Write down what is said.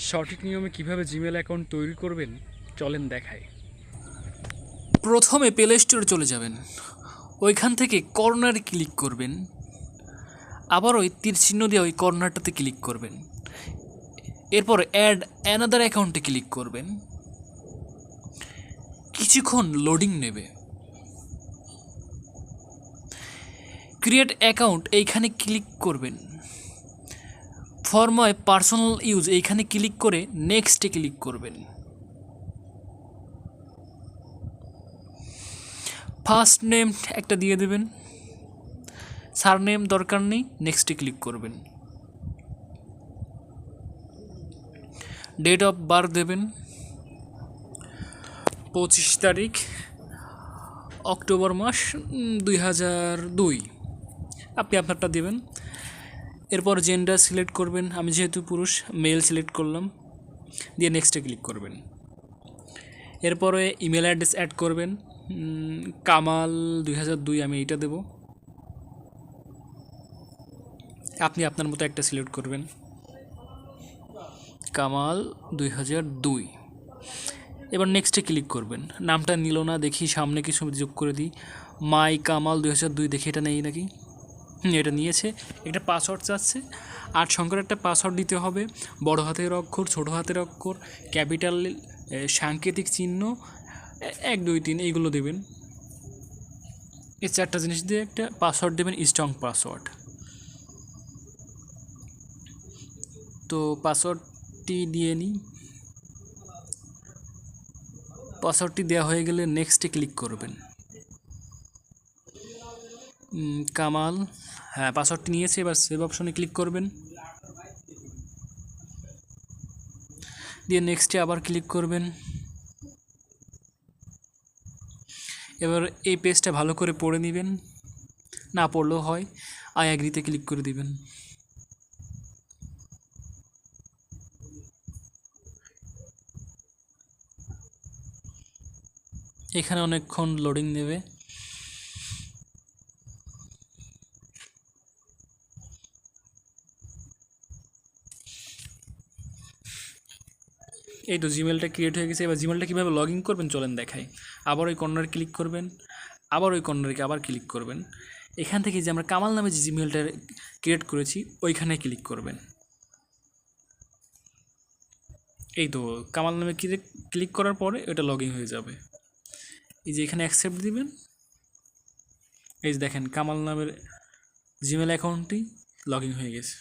সঠিক নিয়মে কিভাবে জিমেল অ্যাকাউন্ট তৈরি করবেন চলেন দেখাই। প্রথমে প্লে স্টোরে চলে যাবেন, ওইখান থেকে কর্নারে ক্লিক করবেন, আবার ওই তীর চিহ্ন দিয়ে ওই কর্নারটাতে ক্লিক করবেন, এরপর অ্যাড অ্যানাদার অ্যাকাউন্টে ক্লিক করবেন। কিছুক্ষণ লোডিং নেবে। ক্রিয়েট অ্যাকাউন্ট এইখানে ক্লিক করবেন, ফর মাই পার্সোনাল ইউজ এইখানে ক্লিক করে নেক্সটে ক্লিক করবেন। ফার্স্ট নেম একটা দিয়ে দেবেন, সারনেম দরকার নেই, নেক্সটে ক্লিক করবেন। ডেট অফ বার্থ দেবেন 25 তারিখ অক্টোবর মাস 2002, আপনি আপনারটা দেবেন। এরপর জেন্ডার সিলেক্ট করবেন, আমি যেহেতু পুরুষ মেল সিলেক্ট করলাম, দিয়ে নেক্সটে ক্লিক করবেন। এরপরে ইমেল অ্যাড্রেস অ্যাড করবেন, কামাল 2002 আমি এইটা দেব, আপনি আপনার মতো একটা সিলেক্ট করবেন, কামাল 2002। এবার নেক্সটে ক্লিক করবেন। নামটা নিল না, দেখি সামনে কিছু যোগ করে দিই, মাই কামাল 2002, দেখি এটা নেই নাকি, এটা নিয়েছে। একটা পাসওয়ার্ড চাচ্ছে, 8 সংখ্যার একটা পাসওয়ার্ড দিতে হবে, বড় হাতের অক্ষর, ছোট হাতের অক্ষর, ক্যাপিটাল, সাংকেতিক চিহ্ন, 1 2 3 এইগুলো দেবেন। এই 4টা জিনিস দিয়ে একটা পাসওয়ার্ড দেবেন, স্ট্রং পাসওয়ার্ড। তো পাসওয়ার্ডটি দিয়ে নিই। পাসওয়ার্ডটি দেওয়া হয়ে গেলে নেক্সটে ক্লিক করবেন। কামাল, হ্যাঁ পাসওয়ার্ডটি নিয়েছে, এবার সেভ অপশনে ক্লিক করবেন, দিয়ে নেক্সটে আবার ক্লিক করবেন। এবার এই পেজটা ভালো করে পড়ে নেবেন, না পড়লেও হয়, আই অ্যাগ্রিতে ক্লিক করে দিবেন। এখানে অনেকক্ষণ লোডিং নেবে। এই তো জিমেলটা ক্রিয়েট হয়ে গেছে। এবার জিমেলটা কীভাবে লগ ইন করবেন চলেন দেখাই। আবার ওই কর্নারে ক্লিক করবেন, আবার ওই কর্নারকে আবার ক্লিক করবেন। এখান থেকে যে আমরা কামাল নামে যে জিমেলটা ক্রিয়েট করেছি ওইখানে ক্লিক করবেন। এই তো কামাল নামে ক্লিক করার পরে ওটা লগ ইন হয়ে যাবে। এই যে এখানে অ্যাকসেপ্ট দিবেন, এই যে দেখেন কামাল নামের জিমেল অ্যাকাউন্টটি লগ ইন হয়ে গেছে।